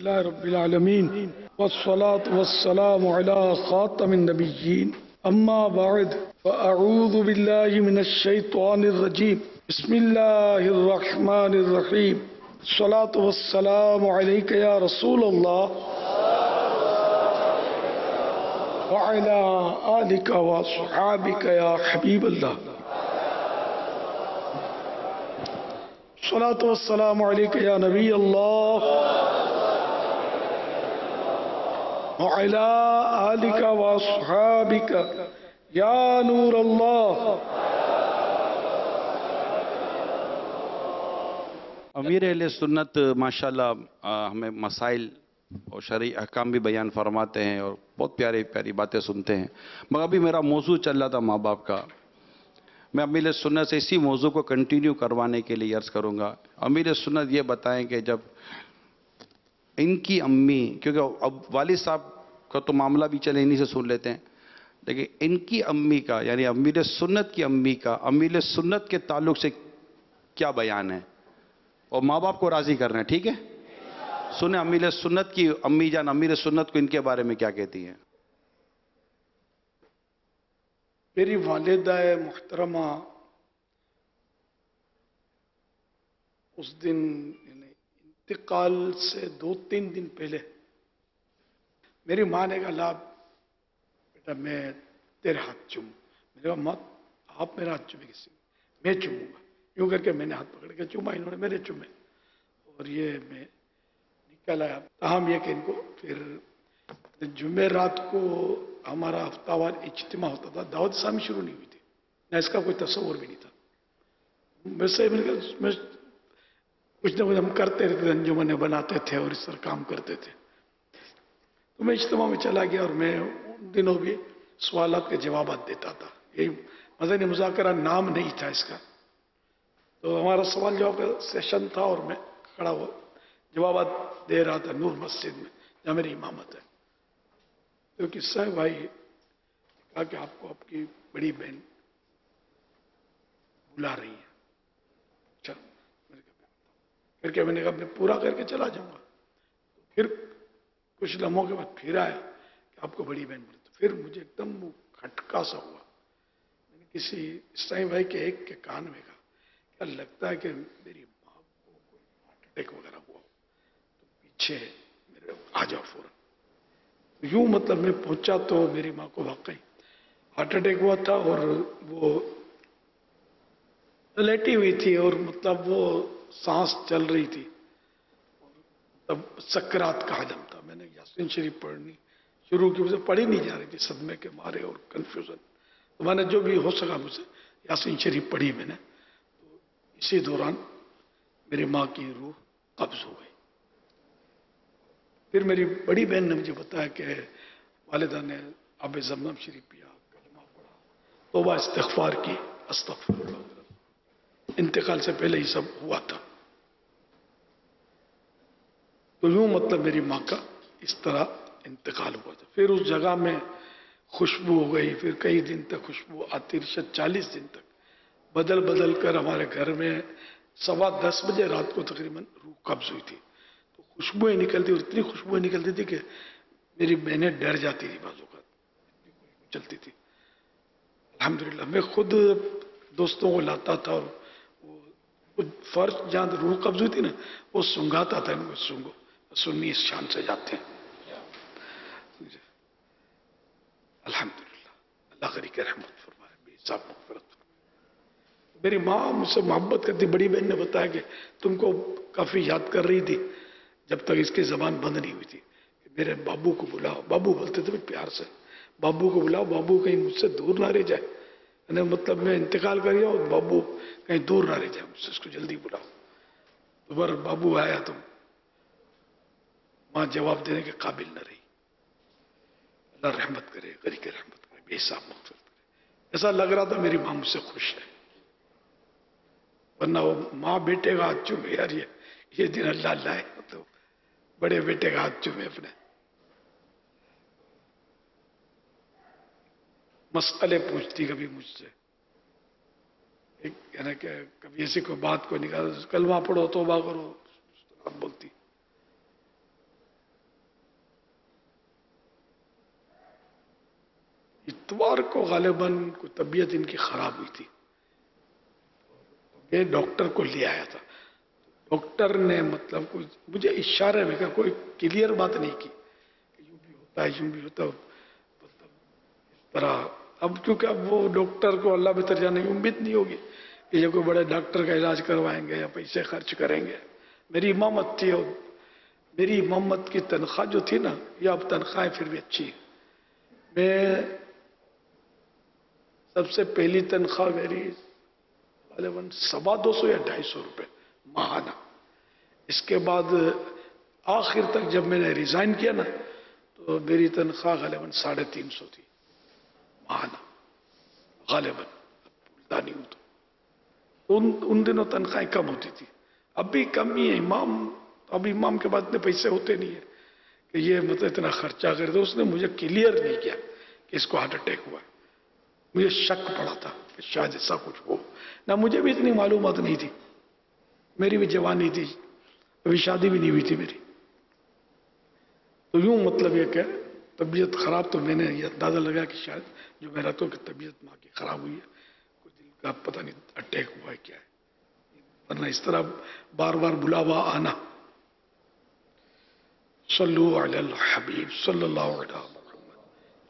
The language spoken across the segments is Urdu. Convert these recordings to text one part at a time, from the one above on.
لله رب العالمين والصلاة والسلام على خاتم النبيين أما بعد فأعوذ بالله من الشيطان الرجيم بسم الله الرحمن الرحيم الصلاة والسلام عليك يا رسول الله وعلى آلك وصحابك يا حبيب الله الصلاة والسلام عليك يا نبي الله وعلى آلك وصحابك يا نور الله. امیر اہل سنت ماشاءاللہ ہمیں مسائل اور شرعی احکام بھی بیان فرماتے ہیں اور بہت پیاری پیاری باتیں سنتے ہیں، مگر ابھی میرا موضوع چل رہا تھا ماں باپ کا. میں امیر سنت سے اسی موضوع کو کنٹینیو کروانے کے لیے عرض کروں گا. امیر سنت یہ بتائیں کہ جب ان کی امی، کیونکہ اب والد صاحب کا تو معاملہ بھی چلے انہی سے سن لیتے ہیں، لیکن ان کی امی کا یعنی امیر سنت کی امی کا امیر سنت کے تعلق سے کیا بیان ہے، اور ماں باپ کو راضی کرنا ہے. ٹھیک ہے، سنیں امیر سنت کی امی جان امیر سنت کو ان کے بارے میں کیا کہتی ہیں. میری والدہ محترمہ اس دن انتقال سے 2-3 دن پہلے میری ماں نے کہا لا بیٹا میں تیرے ہاتھ چوموں. میں نے کہا ماں آپ میرا ہاتھ چومے کسی میں چوموں گا. یوں کر کے میں نے ہاتھ پکڑ کے چوما، انہوں نے میرے چومے اور یہ میں نکل آیا. تاہم یہ کہ ان کو پھر جمعرات کو ہمارا ہفتہ وار اجتماع ہوتا تھا. دعوت اسلامی شروع نہیں ہوئی تھی، نہ اس کا کوئی تصور بھی نہیں تھا. ویسے میں کچھ نہ کچھ ہم کرتے رہتے تھے، انجمنیں بناتے تھے اور اس طرح کام کرتے تھے. تو میں اجتماع میں چلا گیا اور میں ان دنوں بھی سوالات کے جوابات دیتا تھا. یہی مدنی مذاکرہ نام نہیں تھا اس کا. تو ہمارا سوال جواب کا سیشن تھا اور میں کھڑا ہوا جوابات دے رہا تھا نور مسجد میں جہاں میری امامت ہے. تو قصہ ہے بھائی کہا کہ آپ کو آپ کی بڑی بہن بلا رہی ہے. اچھا پھر کیا، میں نے کہا میں پورا کر کے چلا جاؤں گا. پھر کچھ لمحوں کے بعد پھر آیا کہ آپ کو بڑی بہن بولی. تو پھر مجھے ایک دم کھٹکا سا ہوا. میں نے کسی اسلامی بھائی کے ایک کے کان میں کہا کیا لگتا ہے کہ میری ماں کو کوئی ہارٹ اٹیک وغیرہ ہوا ہو تو پیچھے میرے آ جاؤ فوراً. یوں مطلب میں پہنچا تو میری ماں کو واقعی ہارٹ اٹیک ہوا تھا اور وہ لیٹی ہوئی تھی اور مطلب وہ سانس چل رہی تھی. تب سکرات کا عالم تھا. میں نے یاسین شریف پڑھنی شروع کی، مجھے پڑھی نہیں جا رہی تھی صدمے کے مارے اور کنفیوژن. تو میں نے جو بھی ہو سکا مجھے یاسین شریف پڑھی میں نے. تو اسی دوران میری ماں کی روح قبض ہو گئی. پھر میری بڑی بہن نے مجھے بتایا کہ والدہ نے آب زمزم شریف پیا، کلمہ پڑھا، توبہ استغفار کی، استغفر اللہ. انتقال سے پہلے ہی سب ہوا تھا. تو یوں مطلب میری ماں کا اس طرح انتقال ہوا تھا. پھر اس جگہ میں خوشبو ہو گئی. پھر کئی دن تک خوشبو آتی رہی، 40 دن تک بدل بدل کر ہمارے گھر میں 10:15 بجے رات کو تقریباً روح قبض ہوئی تھی. تو خوشبوئیں نکلتی اور اتنی خوشبوئیں نکلتی تھی کہ میری بہنیں ڈر جاتی تھی بعض اوقات چلتی تھی. الحمدللہ میں خود دوستوں کو لاتا تھا اور وہ فرش جہاں روح قبض ہوئی تھی نا وہ سنگاتا تھا. ان کو سنگو سنی اس شان سے جاتے ہیں. الحمدللہ اللہ غنی کی رحمت فرمائے، بے حساب مغفرت فرمائے. میری ماں مجھ سے محبت کرتی. بڑی بہن نے بتایا کہ تم کو کافی یاد کر رہی تھی جب تک اس کی زبان بند نہیں ہوئی تھی کہ میرے بابو کو بلاؤ. بابو بولتے تھے پیار سے، بابو کو بلاؤ، بابو کہیں مجھ سے دور نہ رہ جائے. مطلب میں انتقال کر گیا اور بابو کہیں دور نہ رہ جائے مجھ سے، اس کو جلدی بلاؤ. دوبارہ بابو آیا تو ماں جواب دینے کے قابل نہ رہی. اللہ رحمت کرے، غنی کی رحمت کرے، بے حساب مغفرت کرے. ایسا لگ رہا تھا میری ماں مجھ سے خوش ہے. ورنہ وہ ماں بیٹے کا ہاتھ چومے، یار یہ دن اللہ لائے. مطلب بڑے بیٹے کا ہاتھ چومے اپنے. مسئلے پوچھتی کبھی مجھ سے، یعنی کہ کبھی ایسی کوئی بات کو نکال، کلمہ پڑھو، توبہ کرو، بولتی. اتوار کو غالباً کوئی طبیعت ان کی خراب ہوئی تھی. میں ڈاکٹر کو لے آیا تھا. ڈاکٹر نے مطلب مجھے اشارے میں کہا، کوئی کلیئر بات نہیں کی کہ یوں بھی ہوتا ہے یوں بھی ہوتا ہے مطلب اس طرح. اب کیونکہ اب وہ ڈاکٹر کو اللہ بہتر جانے کی امید نہیں ہوگی کہ یہ کوئی بڑے ڈاکٹر کا علاج کروائیں گے یا پیسے خرچ کریں گے. میری امامت تھی اور میری امامت کی تنخواہ جو تھی نا، یہ اب تنخواہیں پھر بھی اچھی ہے. میں سب سے پہلی تنخواہ میری غالباً 250 یا 250 روپے ماہانہ. اس کے بعد آخر تک جب میں نے ریزائن کیا نا تو میری تنخواہ غالباً 350 تھی ماہانہ غالباً. بھولتا نہیں ہوں تو ان دنوں تنخواہیں کم ہوتی تھی. اب بھی کم ہی ہے. اب امام کے بعد اتنے پیسے ہوتے نہیں ہیں کہ یہ مطلب اتنا خرچہ کر دو. اس نے مجھے کلیئر نہیں کیا کہ اس کو ہارٹ اٹیک ہوا ہے. مجھے شک پڑا تھا کہ شاید ایسا کچھ ہو. نہ مجھے بھی اتنی معلومات نہیں تھی. میری بھی جوانی تھی، ابھی شادی بھی نہیں ہوئی تھی میری. تو یوں مطلب یہ کہ طبیعت خراب، تو میں نے یہ اندازہ لگا کہ شاید جو میرا تو کہ طبیعت ماں کی خراب ہوئی ہے، کوئی دل کا پتہ نہیں اٹیک ہوا ہے کیا ہے. ورنہ اس طرح بار بار بلاوا آنا. صلو علی الحبیب صلی اللہ علیہ وسلم.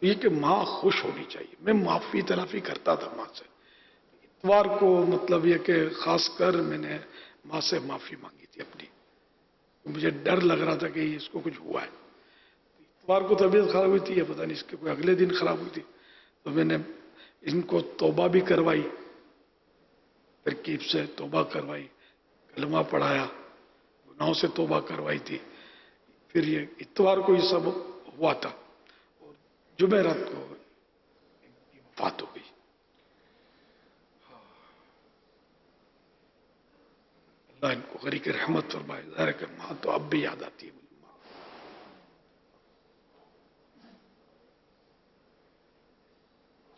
یہ کہ ماں خوش ہونی چاہیے. میں معافی تلافی کرتا تھا ماں سے. اتوار کو مطلب یہ کہ خاص کر میں نے ماں سے معافی مانگی تھی اپنی. مجھے ڈر لگ رہا تھا کہ اس کو کچھ ہوا ہے. اتوار کو طبیعت خراب ہوئی تھی، یا پتہ نہیں اس کے کوئی اگلے دن خراب ہوئی تھی. تو میں نے ان کو توبہ بھی کروائی، ترکیب سے توبہ کروائی، کلمہ پڑھایا، گناہوں سے توبہ کروائی تھی. پھر یہ اتوار کو یہ سب ہوا تھا اور جمعرات کو وفات ہو گئی. اللہ ان کو غریق رحمت فرمائے. ظاہر ہے کہ ماں تو اب بھی یاد آتی ہے مجھے. ماں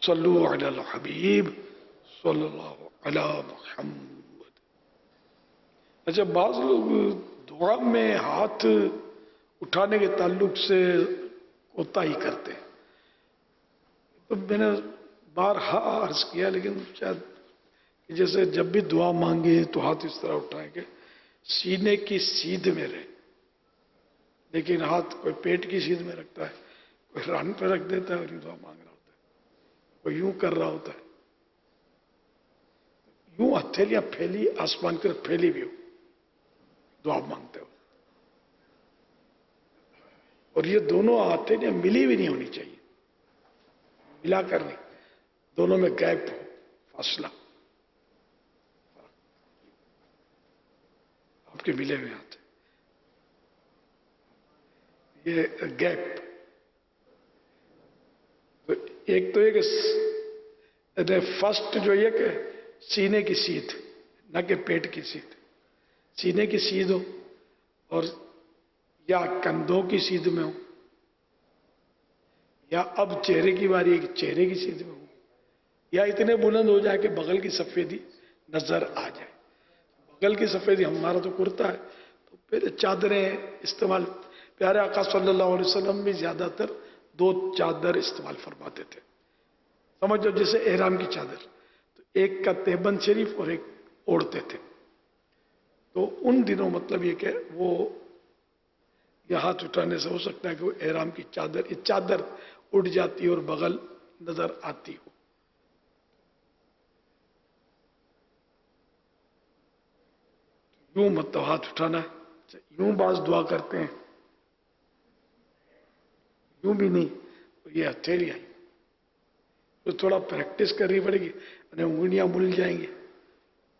صلو علی الحبیب صلی اللہ علی محمد. اچھا، بعض لوگ دعا میں ہاتھ اٹھانے کے تعلق سے کوتاہی کرتے ہیں. تو میں نے بارہا عرض کیا، لیکن شاید جیسے جب بھی دعا مانگے تو ہاتھ اس طرح اٹھائیں کہ سینے کی سیدھ میں رہے. لیکن ہاتھ کوئی پیٹ کی سیدھ میں رکھتا ہے، کوئی ران پہ رکھ دیتا ہے اور یوں دعا مانگ رہا ہوتا ہے، کوئی یوں کر رہا ہوتا ہے. یوں ہتھیلیاں پھیلی آسمان کی طرف پھیلی بھی ہو دعا مانگتے ہو. اور یہ دونوں ہتھیلیاں ملی بھی نہیں ہونی چاہیے، ملا کر نہیں، دونوں میں گیپ ہو، فاصلہ. آپ کے ملے ہوئے ہاتھ یہ گیپ. تو ایک تو یہ کہ فرسٹ جو یہ کہ سینے کی سیدھ، نہ کہ پیٹ کی سیدھ. سینے کی سیدھ ہو اور یا کندھوں کی سیدھ میں ہو، یا اب چہرے کی باری ہے کہ چہرے کی سیدھ میں ہو، یا اتنے بلند ہو جائے کہ بغل کی سفیدی نظر آ جائے. بغل کی سفیدی ہمارا تو کرتا ہے، تو پھر چادریں استعمال. پیارے آقا صلی اللہ علیہ وسلم بھی زیادہ تر 2 چادر استعمال فرماتے تھے. سمجھو جیسے احرام کی چادر، تو ایک کا تہبند شریف اور ایک اوڑھتے تھے. تو ان دنوں مطلب یہ کہ وہ یہ ہاتھ اٹھانے سے ہو سکتا ہے کہ وہ احرام کی چادر، یہ چادر اڑ جاتی اور بغل نظر آتی ہو. یوں مطلب ہاتھ اٹھانا ہے. یوں بعض دعا کرتے ہیں، یوں بھی نہیں. یہ ہتھیلیاں تو تھوڑا پریکٹس کرنی پڑے گی. انگلیاں مل جائیں گی،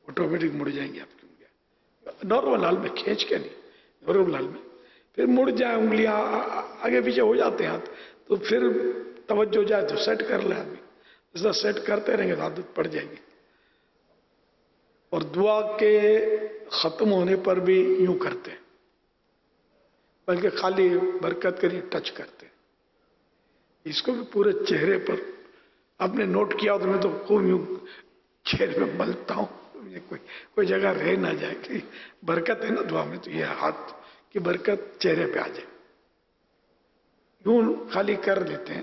آٹومیٹک مڑ جائیں گے آپ کی انگلیاں. نارمل حال میں کھینچ کے نہیں، نارمل حال میں پھر مڑ جائیں انگلیاں، آگے پیچھے ہو جاتے ہیں ہاتھ. تو پھر توجہ جائے تو سیٹ کر لیں آدمی. ایسا سیٹ کرتے رہیں گے تو عادت پڑ جائے گی. اور دعا کے ختم ہونے پر بھی یوں کرتے ہیں، بلکہ خالی برکت کے لیے ٹچ کرتے ہیں. اس کو بھی پورے چہرے پر آپ نے نوٹ کیا تو میں تو خوب یوں چہرے میں ملتا ہوں، کوئی جگہ رہ نہ جائے کہ برکت ہے نا دعا میں. تو یہ ہاتھ کی برکت چہرے پہ آ جائے. یوں خالی کر لیتے ہیں